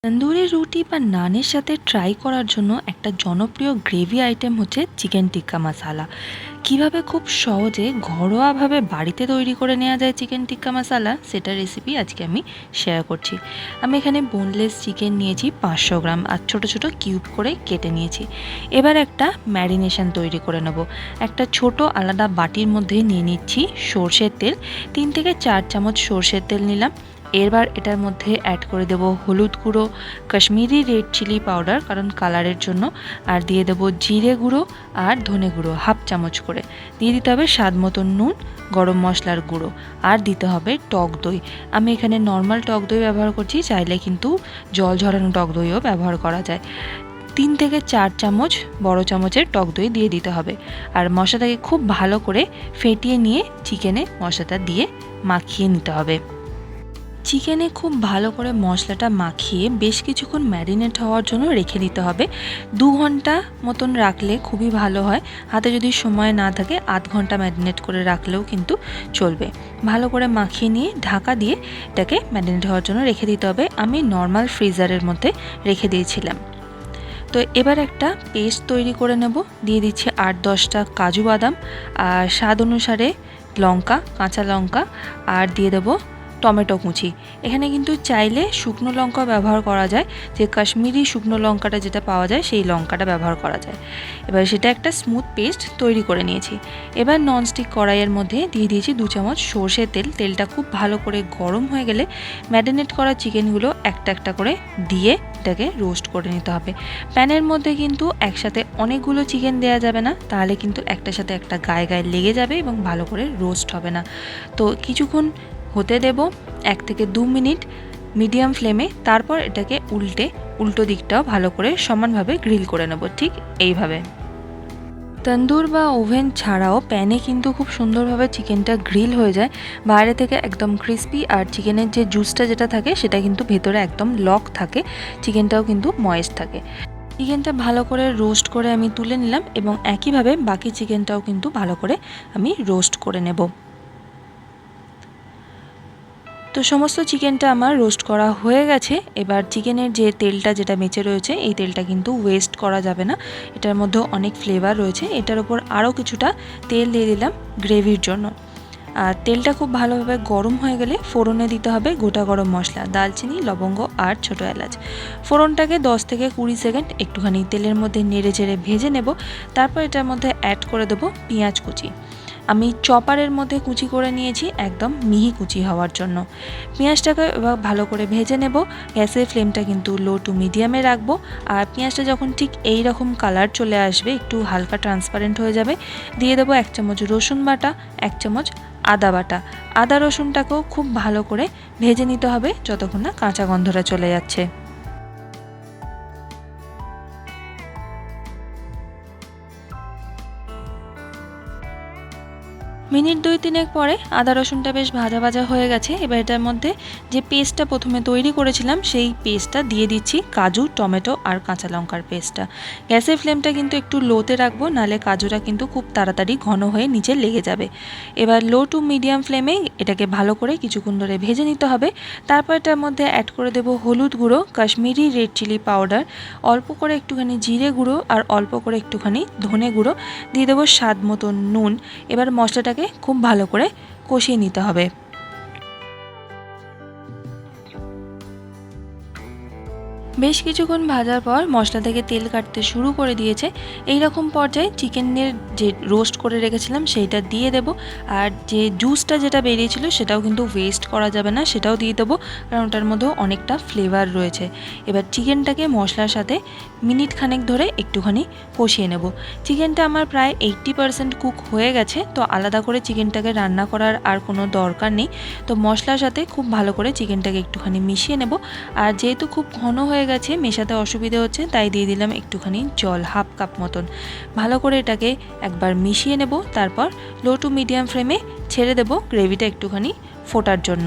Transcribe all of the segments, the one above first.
তন্দুরি রুটি বা নানের সাথে ট্রাই করার জন্য একটা জনপ্রিয় গ্রেভি আইটেম হচ্ছে চিকেন টিক্কা মশালা। কিভাবে খুব সহজে ঘরোয়াভাবে বাড়িতে তৈরি করে নেওয়া যায় চিকেন টিক্কা মশালা, সেটার রেসিপি আজকে আমি শেয়ার করছি। আমি এখানে বোনলেস চিকেন নিয়েছি 500 গ্রাম আর ছোট ছোট কিউব করে কেটে নিয়েছি। এবার একটা ম্যারিনেশন তৈরি করে নেব। একটা ছোট আলাদা বাটির মধ্যে নিয়ে নিচ্ছি সর্ষের তেল। 3 থেকে 4 চামচ সর্ষের তেল নিলাম। এবার এটার মধ্যে অ্যাড করে দেব হলুদ গুঁড়ো, কাশ্মীরি রেড চিলি পাউডার কারণ কালারের জন্য, আর দিয়ে দেব জিরে গুঁড়ো আর ধনে গুঁড়ো হাফ চামচ করে। দিয়ে দিতে হবে স্বাদ মতো নুন, গরম মশলার গুঁড়ো, আর দিতে হবে টক দই। আমি এখানে নর্মাল টক দই ব্যবহার করছি, চাইলে কিন্তু জল ঝরানো টক দইও ব্যবহার করা যায়। 3 থেকে 4 চামচ বড় চামচের টক দই দিয়ে দিতে হবে। আর মশলাটাকে খুব ভালো করে ফেটিয়ে নিয়ে চিকেনে মশলাটা দিয়ে মাখিয়ে নিতে হবে। চিকেনে খুব ভালো করে মশলাটা মাখিয়ে বেশ কিছুক্ষণ ম্যারিনেট হওয়ার জন্য রেখে দিতে হবে। 2 ঘন্টা মতন রাখলে খুবই ভালো হয়। হাতে যদি সময় না থাকে আধ ঘন্টা ম্যারিনেট করে রাখলেও কিন্তু চলবে। ভালো করে মাখিয়ে নিয়ে ঢাকা দিয়ে এটাকে ম্যারিনেট হওয়ার জন্য রেখে দিতে হবে। আমি নর্মাল ফ্রিজারের মধ্যে রেখে দিয়েছিলাম। তো এবার একটা পেস্ট তৈরি করে নেব। দিয়ে দিচ্ছি 8-10টা কাজু বাদাম, আর স্বাদ অনুসারে লঙ্কা, কাঁচা লঙ্কা, আর দিয়ে দেবো টমেটো কুচি। এখানে কিন্তু চাইলে শুকনো লঙ্কা ব্যবহার করা যায়, যে কাশ্মীরি শুকনো লঙ্কাটা যেটা পাওয়া যায় সেই লঙ্কাটা ব্যবহার করা যায়। এবার সেটা একটা স্মুথ পেস্ট তৈরি করে নিয়েছি। এবার ননস্টিক কড়াইয়ের মধ্যে দিয়ে দিয়েছি 2 চামচ সর্ষের তেল। তেলটা খুব ভালো করে গরম হয়ে গেলে ম্যারিনেট করা চিকেনগুলো একটা একটা করে দিয়ে এটাকে রোস্ট করে নিতে হবে। প্যানের মধ্যে কিন্তু একসাথে অনেকগুলো চিকেন দেওয়া যাবে না, তাহলে কিন্তু একটার সাথে একটা গায়ে গায়ে লেগে যাবে এবং ভালো করে রোস্ট হবে না। তো কিছুক্ষণ হতে দেব, 1 থেকে 2 মিনিট মিডিয়াম ফ্লেমে। তারপর এটাকে উল্টো দিকটাও ভালো করে সমানভাবে গ্রিল করে নেব, ঠিক এইভাবে। তন্দুর বা ওভেন ছাড়াও প্যানে কিন্তু খুব সুন্দরভাবে চিকেনটা গ্রিল হয়ে যায়, বাইরে থেকে একদম ক্রিস্পি, আর চিকেনের যে জুসটা যেটা থাকে সেটা কিন্তু ভেতরে একদম লক থাকে, চিকেনটাও কিন্তু ময়েস্ট থাকে। চিকেনটা ভালো করে রোস্ট করে আমি তুলে নিলাম এবং একইভাবে বাকি চিকেনটাও কিন্তু ভালো করে আমি রোস্ট করে নেব। তো সমস্ত চিকেনটা আমার রোস্ট করা হয়ে গেছে। এবার চিকেনের যে তেলটা যেটা বেঁচে রয়েছে, এই তেলটা কিন্তু ওয়েস্ট করা যাবে না, এটার মধ্যে অনেক ফ্লেভার রয়েছে। এটার উপর আরও কিছুটা তেল দিয়ে দিলাম গ্রেভির জন্য। আর তেলটা খুব ভালোভাবে গরম হয়ে গেলে ফোড়নে দিতে হবে গোটা গরম মশলা, দালচিনি, লবঙ্গ আর ছোটো এলাচ। ফোড়নটাকে 10 থেকে 20 সেকেন্ড একটুখানি তেলের মধ্যে নেড়ে চেড়ে ভেজে নেব। তারপর এটার মধ্যে অ্যাড করে দেবো পেঁয়াজ কুচি। আমি চপারের মধ্যে কুচি করে নিয়েছি, একদম মিহি কুচি হওয়ার জন্য। পেঁয়াজটাকে এবার ভালো করে ভেজে নেব। গ্যাসের ফ্লেমটা কিন্তু লো টু মিডিয়ামে রাখবো। আর পেঁয়াজটা যখন ঠিক এই রকম কালার চলে আসবে, একটু হালকা ট্রান্সপারেন্ট হয়ে যাবে, দিয়ে দেবো 1 চামচ রসুন বাটা, 1 চামচ আদা বাটা। আদা রসুনটাকেও খুব ভালো করে ভেজে নিতে হবে যতক্ষণ না কাঁচা গন্ধটা চলে যাচ্ছে। মিনিট 2-3 পরে আদা রসুনটা বেশ ভাজা ভাজা হয়ে গেছে। এবার এটার মধ্যে যে পেস্টটা প্রথমে তৈরি করেছিলাম সেই পেস্টটা দিয়ে দিচ্ছি, কাজু, টমেটো আর কাঁচা লঙ্কার পেস্টটা। গ্যাসের ফ্লেমটা কিন্তু একটু লোতে রাখবো, নাহলে কাজুটা কিন্তু খুব তাড়াতাড়ি ঘন হয়ে নিচে লেগে যাবে। এবার লো টু মিডিয়াম ফ্লেমে এটাকে ভালো করে কিছুক্ষণ ধরে ভেজে নিতে হবে। তারপর এটার মধ্যে অ্যাড করে দেবো হলুদ গুঁড়ো, কাশ্মীরি রেড চিলি পাউডার, অল্প করে একটুখানি জিরে গুঁড়ো, আর অল্প করে একটুখানি ধনে গুঁড়ো, দিয়ে দেবো স্বাদ মতো নুন। এবার মশলাটাকে খুব ভালো করে কষিয়ে নিতে হবে। বেশ কিছুক্ষণ ভাজার পর মশলা থেকে তেল কাটতে শুরু করে দিয়েছে। এই রকম পর্যায়ে চিকেনের যে রোস্ট করে রেখেছিলাম সেইটা দিয়ে দেব। আর যে জুসটা যেটা বেরিয়েছিল সেটাও কিন্তু ওয়েস্ট করা যাবে না, সেটাও দিয়ে দেবো, কারণ ওটার মধ্যেও অনেকটা ফ্লেভার রয়েছে। এবার চিকেনটাকে মশলার সাথে মিনিট খানেক ধরে একটুখানি কষিয়ে নেব। চিকেনটা আমার প্রায় 80% কুক হয়ে গেছে, তো আলাদা করে চিকেনটাকে রান্না করার আর কোনো দরকার নেই। তো মশলার সাথে খুব ভালো করে চিকেনটাকে একটুখানি মিশিয়ে নেব। আর যেহেতু খুব ঘন হয়ে গেছে, মেশাতে অসুবিধে হচ্ছে, তাই দিয়ে দিলাম একটুখানি জল, হাফ কাপ মতন। ভালো করে এটাকে একবার মিশিয়ে নেব। তারপর লো টু মিডিয়াম ফ্লেমে ছেড়ে দেব গ্রেভিটা একটুখানি ফোটার জন্য।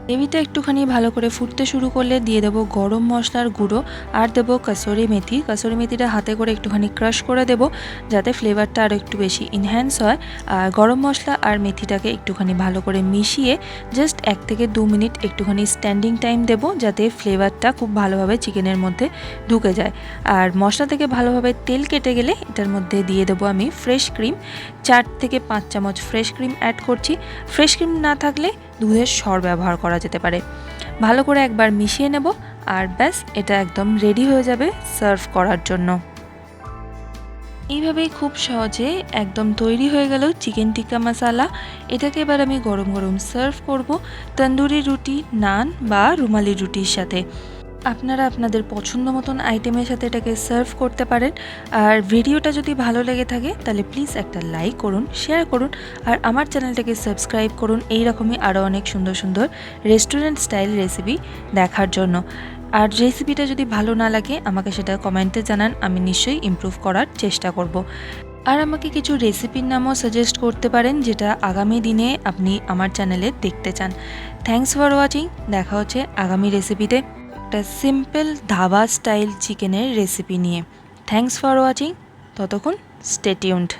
গ্রেভিটা একটুখানি ভালো করে ফুটতে শুরু করলে দিয়ে দেবো গরম মশলার গুঁড়ো আর দেবো কাসুরি মেথি। কাসুরি মেথিটা হাতে করে একটুখানি ক্রাশ করে দেবো যাতে ফ্লেভারটা আরও একটু বেশি ইনহ্যান্স হয়। আর গরম মশলা আর মেথিটাকে একটুখানি ভালো করে মিশিয়ে জাস্ট 1 থেকে 2 মিনিট একটুখানি স্ট্যান্ডিং টাইম দেবো যাতে ফ্লেভারটা খুব ভালোভাবে চিকেনের মধ্যে ঢুকে যায়। আর মশলা থেকে ভালোভাবে তেল কেটে গেলে এটার মধ্যে দিয়ে দেবো আমি ফ্রেশ ক্রিম। 4 থেকে 5 চামচ ফ্রেশ ক্রিম অ্যাড করছি। ফ্রেশ ক্রিম না থাকলে দুধের সর ব্যবহার করা যেতে পারে। ভালো করে একবার মিশিয়ে নেব আর ব্যাস এটা একদম রেডি হয়ে যাবে সার্ভ করার জন্য। এইভাবেই খুব সহজে একদম তৈরি হয়ে গেল চিকেন টিক্কা মশালা। এটাকে এবার আমি গরম গরম সার্ভ করব তন্দুরি রুটি, নান বা রুমালি রুটির সাথে। আপনারা আপনাদের পছন্দ মতন আইটেমের সাথে এটাকে সার্ভ করতে পারেন। আর ভিডিওটা যদি ভালো লেগে থাকে তাহলে প্লিজ একটা লাইক করুন, শেয়ার করুন আর আমার চ্যানেলটাকে সাবস্ক্রাইব করুন এই রকমই আরও অনেক সুন্দর সুন্দর রেস্টুরেন্ট স্টাইল রেসিপি দেখার জন্য। আর রেসিপিটা যদি ভালো না লাগে আমাকে সেটা কমেন্টে জানান, আমি নিশ্চয়ই ইমপ্রুভ করার চেষ্টা করব। আর আমাকে কিছু রেসিপির নামও সাজেস্ট করতে পারেন যেটা আগামী দিনে আপনি আমার চ্যানেলে দেখতে চান। Thanks for watching. দেখা হচ্ছে আগামী রেসিপিতে একটা সিম্পল ধাবা স্টাইল চিকেনের রেসিপি নিয়ে। Thanks for watching. ততক্ষণ স্টে টিউনড।